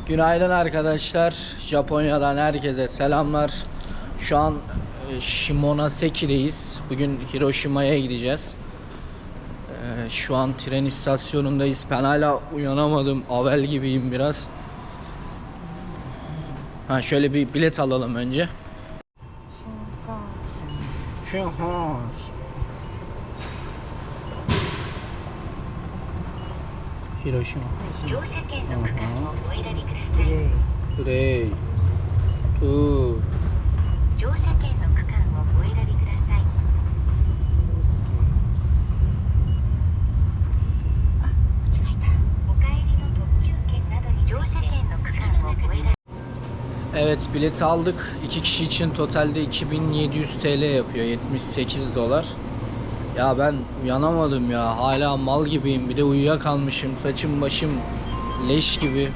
Günaydın arkadaşlar. Japonya'dan herkese selamlar. Şu an Shimonoseki'deyiz. Bugün Hiroşima'ya gideceğiz. Şu an tren istasyonundayız. Ben hala uyanamadım. Avel gibiyim biraz. Şöyle bir bilet alalım önce. Hiroşima. Play. Two. Evet, bileti aldık. 2 kişi için totalde 2700 TL yapıyor. 78 dolar. Ya ben uyanamadım ya. Hala mal gibiyim. Bir de uyuyakalmışım. Saçım başım leş gibi.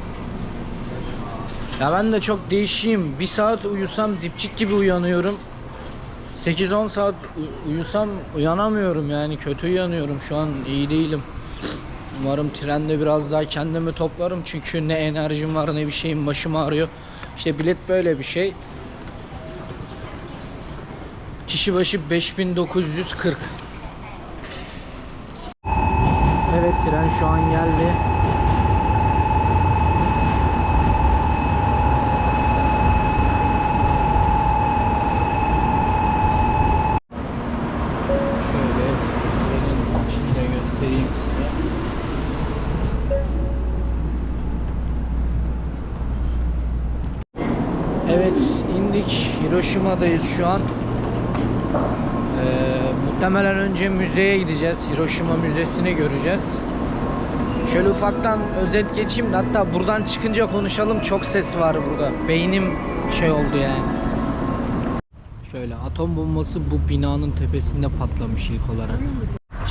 Ya ben de çok değişiyim. 1 saat uyusam dipçik gibi uyanıyorum. 8-10 saat uyusam uyanamıyorum yani. Kötü uyanıyorum. Şu an iyi değilim. Umarım trende biraz daha kendimi toplarım. Çünkü ne enerjim var ne bir şeyim, başım ağrıyor. İşte bilet böyle bir şey. Kişi başı 5940. Evet, tren şu an geldi. Şöyle trenin içini de göstereyim size. Evet, indik. Hiroşima'dayız şu an. Muhtemelen önce müzeye gideceğiz. Hiroşima Müzesi'ni göreceğiz. Şöyle ufaktan özet geçeyim de hatta buradan çıkınca konuşalım. Çok ses var burada. Beynim şey oldu yani. Şöyle atom bombası bu binanın tepesinde patlamış ilk olarak.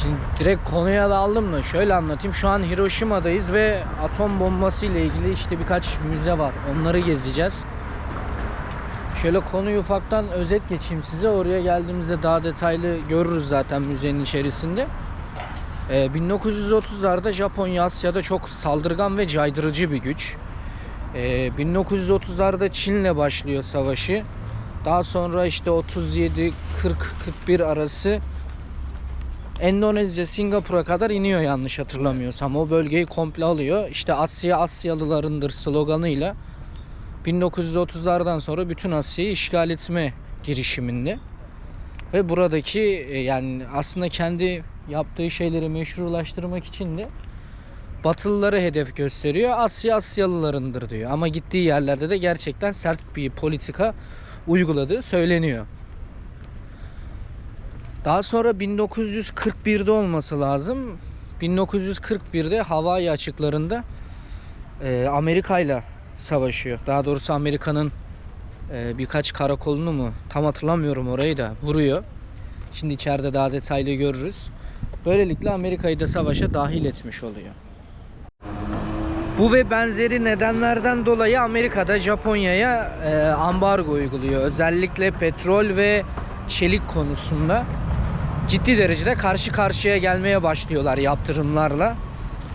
Şimdi direkt konuya daldım da şöyle anlatayım. Şu an Hiroşima'dayız ve atom bombası ile ilgili işte birkaç müze var. Onları gezeceğiz. Şöyle konuyu ufaktan özet geçeyim size. Oraya geldiğimizde daha detaylı görürüz zaten müzenin içerisinde. 1930'larda Japonya Asya'da çok saldırgan ve caydırıcı bir güç. 1930'larda Çin'le başlıyor savaşı. Daha sonra işte 37-40-41 arası Endonezya, Singapur'a kadar iniyor yanlış hatırlamıyorsam. O bölgeyi komple alıyor. İşte Asya Asyalılarındır sloganıyla 1930'lardan sonra bütün Asya'yı işgal etme girişiminde. Ve buradaki yani aslında kendi yaptığı şeyleri meşrulaştırmak için de Batılıları hedef gösteriyor. Asya Asyalılarındır diyor. Ama gittiği yerlerde de gerçekten sert bir politika uyguladığı söyleniyor. Daha sonra 1941'de olması lazım. 1941'de Hawaii açıklarında Amerika ile savaşıyor. Daha doğrusu Amerika'nın birkaç karakolunu mu tam hatırlamıyorum orayı da vuruyor. Şimdi içeride daha detaylı görürüz. Böylelikle Amerika'yı da savaşa dahil etmiş oluyor. Bu ve benzeri nedenlerden dolayı Amerika'da Japonya'ya ambargo uyguluyor. Özellikle petrol ve çelik konusunda ciddi derecede karşı karşıya gelmeye başlıyorlar yaptırımlarla.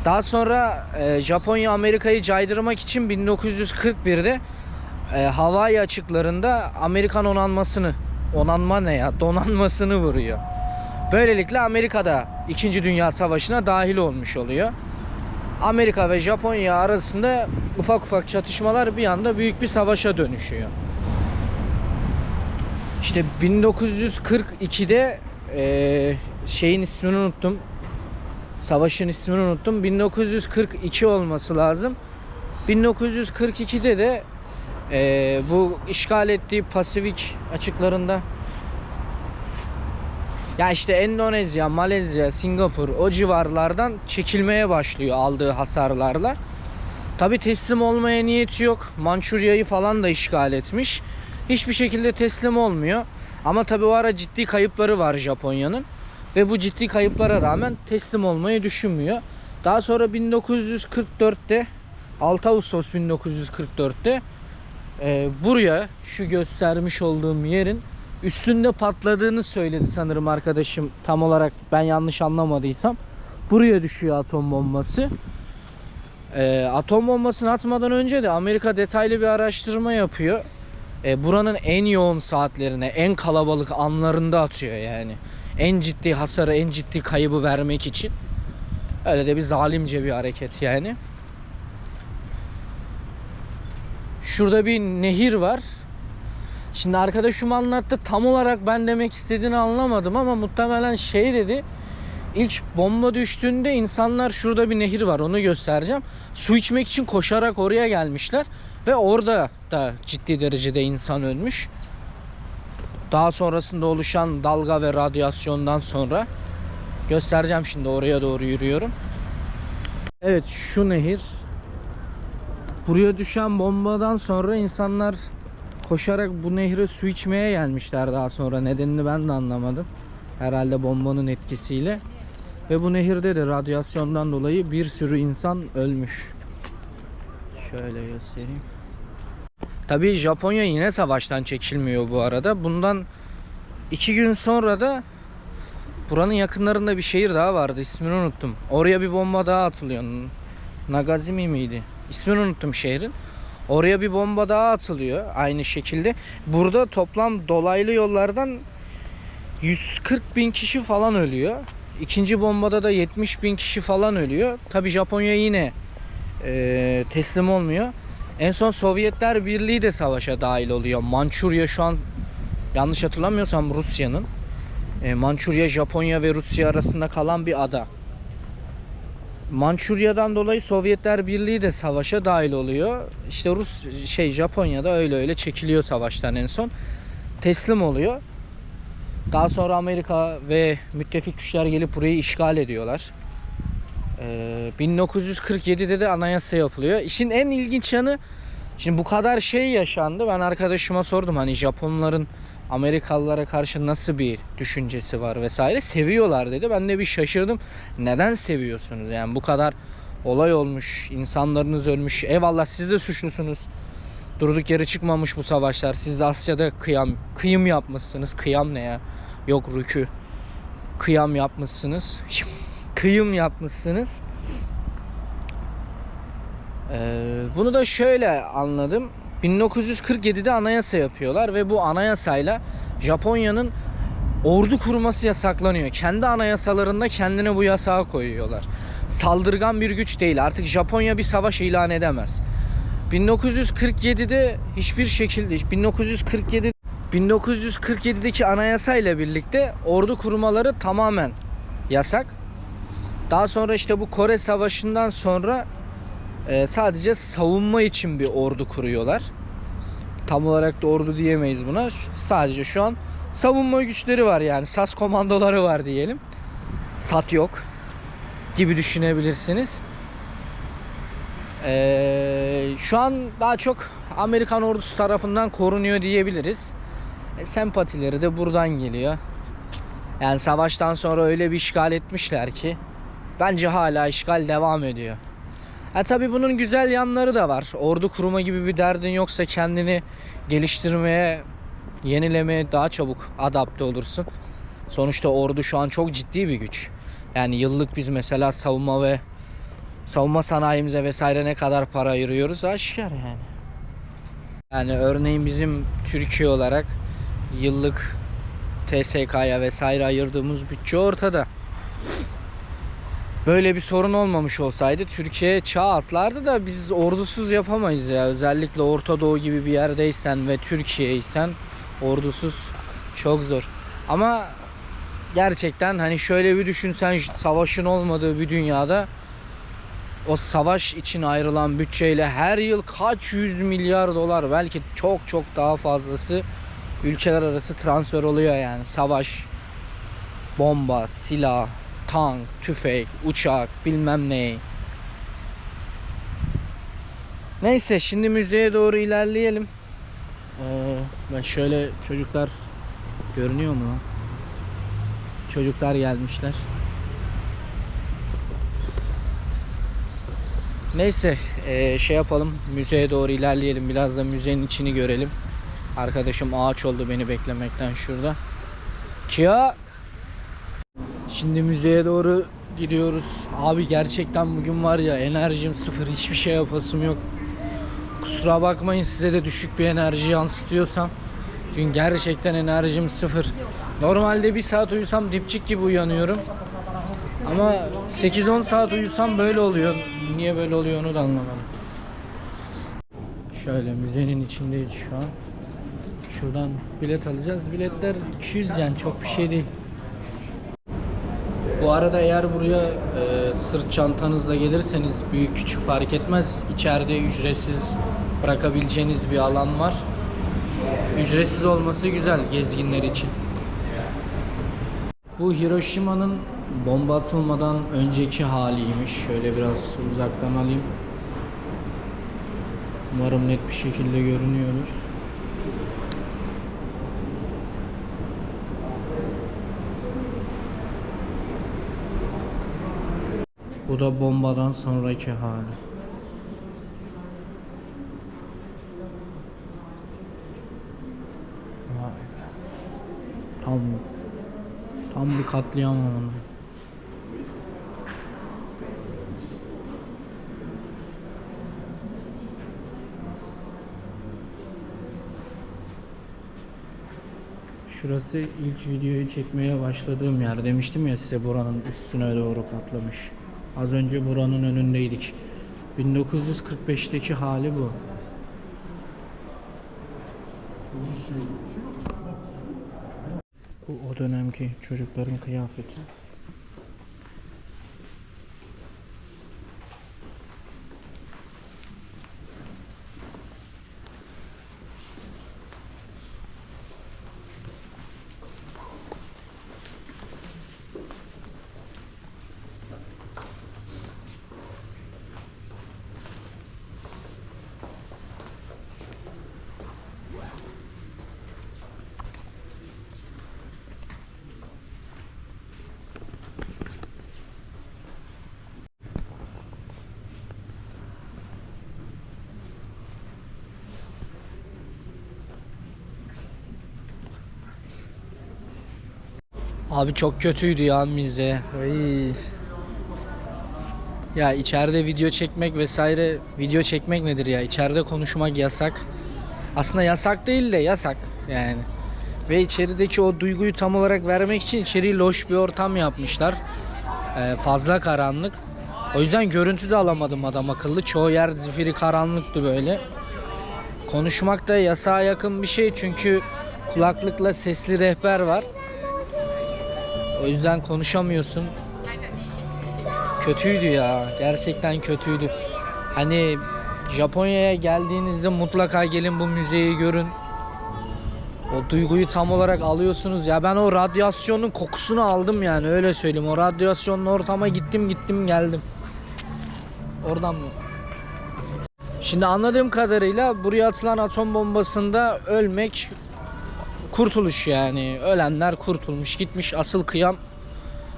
Daha sonra Japonya Amerika'yı caydırmak için 1941'de Hawaii açıklarında Amerikan donanmasını vuruyor. Böylelikle Amerika'da 2. Dünya Savaşı'na dahil olmuş oluyor. Amerika ve Japonya arasında ufak ufak çatışmalar bir anda büyük bir savaşa dönüşüyor. İşte 1942'de şeyin ismini unuttum. Savaşın ismini unuttum. 1942 olması lazım. 1942'de de bu işgal ettiği Pasifik açıklarında ya işte Endonezya, Malezya, Singapur o civarlardan çekilmeye başlıyor aldığı hasarlarla. Tabi teslim olmaya niyeti yok. Mançurya'yı falan da işgal etmiş. Hiçbir şekilde teslim olmuyor. Ama tabi o ara ciddi kayıpları var Japonya'nın. Ve bu ciddi kayıplara rağmen teslim olmayı düşünmüyor. Daha sonra 1944'te 6 Ağustos 1944'te buraya şu göstermiş olduğum yerin üstünde patladığını söyledi sanırım arkadaşım. Tam olarak ben yanlış anlamadıysam. Buraya düşüyor atom bombası. Atom bombasını atmadan önce de Amerika detaylı bir araştırma yapıyor. Buranın en yoğun saatlerine, en kalabalık anlarında atıyor yani. En ciddi hasarı, en ciddi kaybı vermek için. Öyle de bir zalimce bir hareket yani. Şurada bir nehir var. Şimdi arkadaşım anlattı. Tam olarak ben demek istediğini anlamadım ama muhtemelen şey dedi. İlk bomba düştüğünde insanlar, şurada bir nehir var, onu göstereceğim. Su içmek için koşarak oraya gelmişler. Ve orada da ciddi derecede insan ölmüş. Daha sonrasında oluşan dalga ve radyasyondan sonra göstereceğim, şimdi oraya doğru yürüyorum. Evet, şu nehir. Buraya düşen bombadan sonra insanlar koşarak bu nehre su içmeye gelmişler daha sonra. Nedenini ben de anlamadım. Herhalde bombanın etkisiyle. Ve bu nehirde de radyasyondan dolayı bir sürü insan ölmüş. Şöyle göstereyim. Tabii Japonya yine savaştan çekilmiyor bu arada. Bundan 2 gün sonra da buranın yakınlarında bir şehir daha vardı. İsmini unuttum. Oraya bir bomba daha atılıyor. Nagazimi miydi? İsmini unuttum şehrin. Oraya bir bomba daha atılıyor aynı şekilde. Burada toplam dolaylı yollardan 140 bin kişi falan ölüyor. İkinci bombada da 70 bin kişi falan ölüyor. Tabi Japonya yine teslim olmuyor. En son Sovyetler Birliği de savaşa dahil oluyor. Mançurya şu an, yanlış hatırlamıyorsam, Rusya'nın. Mançurya, Japonya ve Rusya arasında kalan bir ada. Mançurya'dan dolayı Sovyetler Birliği de savaşa dahil oluyor. İşte Japonya'da öyle çekiliyor savaştan en son. Teslim oluyor. Daha sonra Amerika ve müttefik güçler gelip burayı işgal ediyorlar. 1947'de de anayasa yapılıyor. İşin en ilginç yanı, şimdi bu kadar şey yaşandı. Ben arkadaşıma sordum, hani Japonların Amerikalılara karşı nasıl bir düşüncesi var vesaire. Seviyorlar dedi. Ben de bir şaşırdım. Neden seviyorsunuz? Yani bu kadar olay olmuş, insanlarınız ölmüş. Eyvallah, siz de suçlusunuz. Durduk yere çıkmamış bu savaşlar. Siz de Asya'da kıyım yapmışsınız. Kıyam ne ya? Yok, rükû. Kıyam yapmışsınız. Kıyım yapmışsınız. Bunu da şöyle anladım. 1947'de anayasa yapıyorlar ve bu anayasayla Japonya'nın ordu kurması yasaklanıyor. Kendi anayasalarında kendine bu yasağı koyuyorlar. Saldırgan bir güç değil. Artık Japonya bir savaş ilan edemez. 1947'de hiçbir şekilde 1947'deki anayasayla birlikte ordu kurmaları tamamen yasak. Daha sonra işte bu Kore Savaşı'ndan sonra sadece savunma için bir ordu kuruyorlar. Tam olarak da ordu diyemeyiz buna. Sadece şu an savunma güçleri var, yani SAS komandoları var diyelim. SAT yok gibi düşünebilirsiniz. Şu an daha çok Amerikan ordusu tarafından korunuyor diyebiliriz. Sempatileri de buradan geliyor. Yani savaştan sonra öyle bir işgal etmişler ki bence hala işgal devam ediyor. Tabii bunun güzel yanları da var. Ordu kurma gibi bir derdin yoksa kendini geliştirmeye, yenilemeye daha çabuk adapte olursun. Sonuçta ordu şu an çok ciddi bir güç. Yani yıllık biz mesela savunma sanayimize vesaire ne kadar para ayırıyoruz aşikar yani. Yani örneğin bizim Türkiye olarak yıllık TSK'ya vesaire ayırdığımız bütçe ortada. Böyle bir sorun olmamış olsaydı Türkiye çağ atlardı da biz ordusuz yapamayız ya. Özellikle Orta Doğu gibi bir yerdeysen ve Türkiye'ysen ordusuz çok zor. Ama gerçekten hani şöyle bir düşünsen, savaşın olmadığı bir dünyada o savaş için ayrılan bütçeyle her yıl kaç 100 milyar dolar, belki çok daha fazlası ülkeler arası transfer oluyor yani. Savaş, bomba, silah, tank, tüfek, uçak, bilmem ne. Neyse, şimdi müzeye doğru ilerleyelim. Ben şöyle, çocuklar görünüyor mu lan? Çocuklar gelmişler. Neyse, şey yapalım, müzeye doğru ilerleyelim, biraz da müzenin içini görelim. Arkadaşım ağaç oldu beni beklemekten şurada. Kia. Şimdi müzeye doğru gidiyoruz. Abi gerçekten bugün var ya, enerjim sıfır, hiçbir şey yapasım yok. Kusura bakmayın size de düşük bir enerji yansıtıyorsam. Çünkü gerçekten enerjim sıfır. Normalde 1 saat uyusam dipçik gibi uyanıyorum. Ama 8-10 saat uyusam böyle oluyor. Niye böyle oluyor onu da anlamadım. Şöyle müzenin içindeyiz şu an. Şuradan bilet alacağız. Biletler 200 yani, çok bir şey değil. Bu arada eğer buraya sırt çantanızla gelirseniz, büyük küçük fark etmez, içeride ücretsiz bırakabileceğiniz bir alan var. Ücretsiz olması güzel gezginler için. Bu Hiroşima'nın bomba atılmadan önceki haliymiş. Şöyle biraz uzaktan alayım. Umarım net bir şekilde görünüyoruz. Bu da bombadan sonraki hali. Tam bir katliam oldu. Şurası ilk videoyu çekmeye başladığım yer. Demiştim ya size, buranın üstüne doğru patlamış. Az önce buranın önündeydik. 1945'teki hali bu. Bu o dönemki çocukların kıyafeti. Abi çok kötüydü ya müze. Ay. Ya içeride video çekmek vesaire, video çekmek nedir ya? İçeride konuşmak yasak. Aslında yasak değil de yasak yani. Ve içerideki o duyguyu tam olarak vermek için içeriği loş bir ortam yapmışlar. Fazla karanlık. O yüzden görüntü de alamadım adam akıllı. Çoğu yer zifiri karanlıktı böyle. Konuşmak da yasağa yakın bir şey çünkü kulaklıkla sesli rehber var. O yüzden konuşamıyorsun. Kötüydü ya. Gerçekten kötüydü. Hani Japonya'ya geldiğinizde mutlaka gelin, bu müzeyi görün. O duyguyu tam olarak alıyorsunuz. Ya ben o radyasyonun kokusunu aldım yani, öyle söyleyeyim. O radyasyonlu ortama gittim geldim. Oradan mı? Şimdi anladığım kadarıyla buraya atılan atom bombasında ölmek kurtuluş yani. Ölenler kurtulmuş gitmiş. Asıl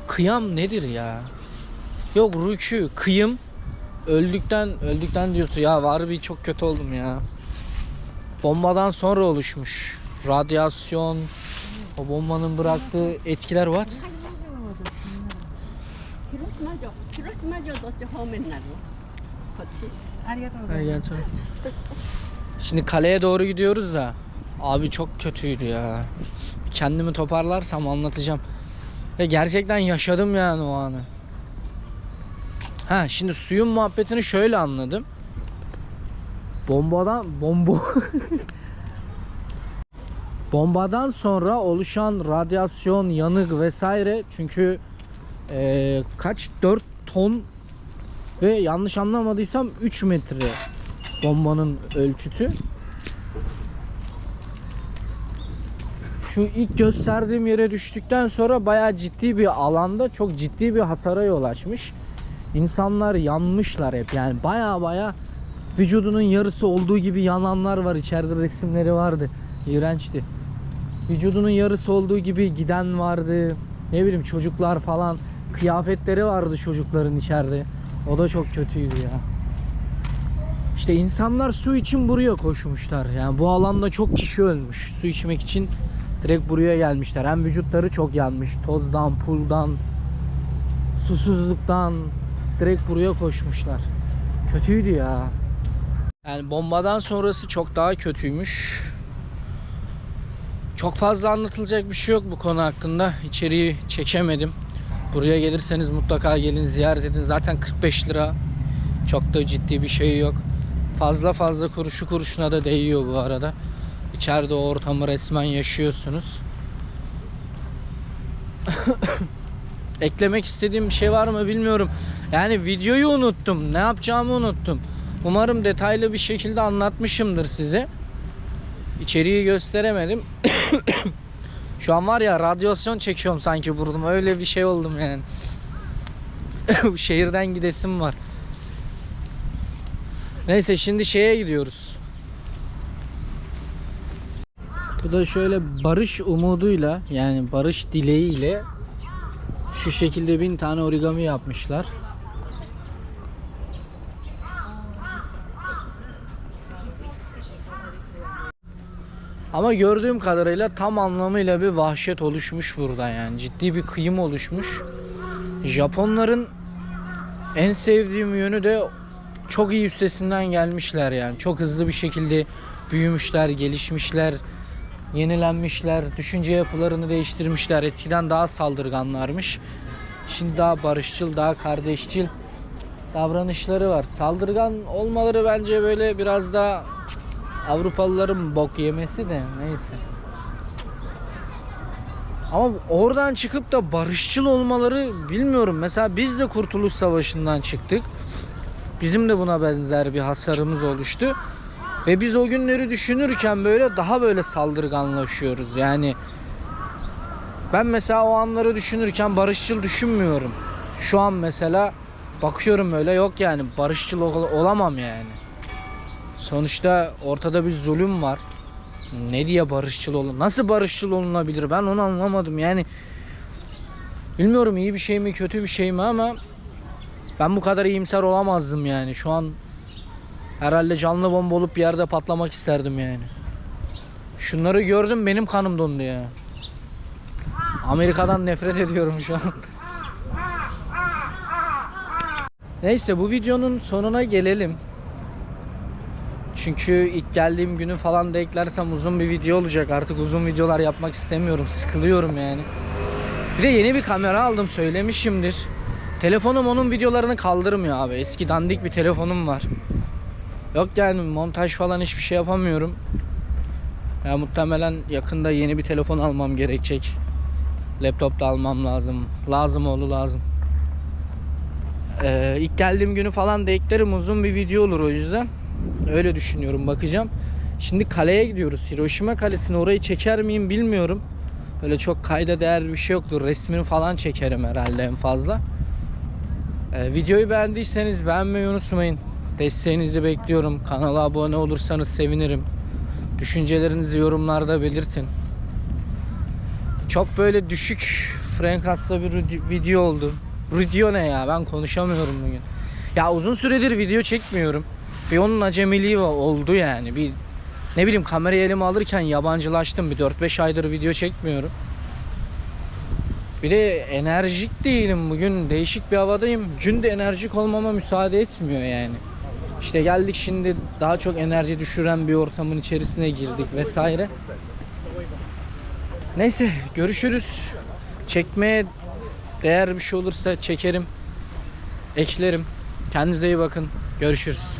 kıyam nedir ya? Yok rükû, kıyım. Öldükten diyorsun ya, var bir çok kötü oldum ya. Bombadan sonra oluşmuş radyasyon, o bombanın bıraktığı etkiler what? Şimdi kaleye doğru gidiyoruz da abi çok kötüydü ya. Kendimi toparlarsam anlatacağım. Ve gerçekten yaşadım yani o anı. Şimdi suyun muhabbetini şöyle anladım. Bombadan sonra oluşan radyasyon, yanık vesaire, çünkü 4 ton ve yanlış anlamadıysam 3 metre bombanın ölçütü. Şu ilk gösterdiğim yere düştükten sonra bayağı ciddi bir alanda çok ciddi bir hasara yol açmış. İnsanlar yanmışlar hep yani, baya vücudunun yarısı olduğu gibi yananlar var. İçeride resimleri vardı, iğrençti. Vücudunun yarısı olduğu gibi giden vardı, ne bileyim çocuklar falan, kıyafetleri vardı çocukların içeride. O da çok kötüydü ya. İşte insanlar su için buraya koşmuşlar yani, bu alanda çok kişi ölmüş su içmek için, direkt buraya gelmişler. Hem vücutları çok yanmış tozdan, puldan, susuzluktan direkt buraya koşmuşlar. Kötüydü ya. Yani bombadan sonrası çok daha kötüymüş. Çok fazla anlatılacak bir şey yok bu konu hakkında. İçeriği çekemedim. Buraya gelirseniz mutlaka gelin, ziyaret edin. Zaten 45 lira. Çok da ciddi bir şey yok. Fazla kuruşu kuruşuna da değiyor bu arada. İçeride o ortamı resmen yaşıyorsunuz. Eklemek istediğim bir şey var mı bilmiyorum. Yani videoyu unuttum. Ne yapacağımı unuttum. Umarım detaylı bir şekilde anlatmışımdır size. İçeriği gösteremedim. Şu an var ya, radyasyon çekiyorum sanki burnuma. Öyle bir şey oldum yani. Şehirden gidesim var. Neyse, şimdi şeye gidiyoruz. Bu da şöyle barış umuduyla, yani barış dileğiyle şu şekilde 1000 tane origami yapmışlar. Ama gördüğüm kadarıyla tam anlamıyla bir vahşet oluşmuş burada yani. Ciddi bir kıyım oluşmuş. Japonların en sevdiğim yönü de çok iyi üstesinden gelmişler yani. Çok hızlı bir şekilde büyümüşler, gelişmişler, yenilenmişler, düşünce yapılarını değiştirmişler. Eskiden daha saldırganlarmış. Şimdi daha barışçıl, daha kardeşçil davranışları var. Saldırgan olmaları bence böyle biraz daha Avrupalıların bok yemesi de neyse. Ama oradan çıkıp da barışçıl olmaları bilmiyorum. Mesela biz de Kurtuluş Savaşı'ndan çıktık. Bizim de buna benzer bir hasarımız oluştu. Ve biz o günleri düşünürken böyle daha böyle saldırganlaşıyoruz. Yani ben mesela o anları düşünürken barışçıl düşünmüyorum. Şu an mesela bakıyorum öyle, yok yani barışçıl olamam yani. Sonuçta ortada bir zulüm var. Ne diye barışçıl olun? Nasıl barışçıl olunabilir? Ben onu anlamadım. Yani bilmiyorum iyi bir şey mi kötü bir şey mi, ama ben bu kadar iyimser olamazdım yani. Şu an herhalde canlı bomba olup bir yerde patlamak isterdim yani. Şunları gördüm, benim kanım dondu ya. Amerika'dan nefret ediyorum şu an. Neyse, bu videonun sonuna gelelim. Çünkü ilk geldiğim günü falan da eklersem uzun bir video olacak. Artık uzun videolar yapmak istemiyorum. Sıkılıyorum yani. Bir de yeni bir kamera aldım, söylemişimdir. Telefonum onun videolarını kaldırmıyor abi. Eski dandik bir telefonum var. Yok yani montaj falan hiçbir şey yapamıyorum. Ya muhtemelen yakında yeni bir telefon almam gerekecek. Laptop da almam lazım. Lazım. İlk geldiğim günü falan da eklerim. Uzun bir video olur o yüzden. Öyle düşünüyorum, bakacağım. Şimdi kaleye gidiyoruz. Hiroşima Kalesi'ni, orayı çeker miyim bilmiyorum. Öyle çok kayda değer bir şey yoktur. Resmini falan çekerim herhalde en fazla. Videoyu beğendiyseniz beğenmeyi unutmayın. Desteğinizi bekliyorum. Kanala abone olursanız sevinirim. Düşüncelerinizi yorumlarda belirtin. Çok böyle düşük frekanslı bir video oldu. Video ne ya? Ben konuşamıyorum bugün. Ya uzun süredir video çekmiyorum. Bir onun acemiliği oldu yani. Bir ne bileyim, kamerayı elime alırken yabancılaştım. Bir 4-5 aydır video çekmiyorum. Bir de enerjik değilim bugün. Değişik bir havadayım. Gün de enerjik olmama müsaade etmiyor yani. İşte geldik şimdi, daha çok enerji düşüren bir ortamın içerisine girdik vesaire. Neyse, görüşürüz. Çekmeye değer bir şey olursa çekerim, eklerim. Kendinize iyi bakın. Görüşürüz.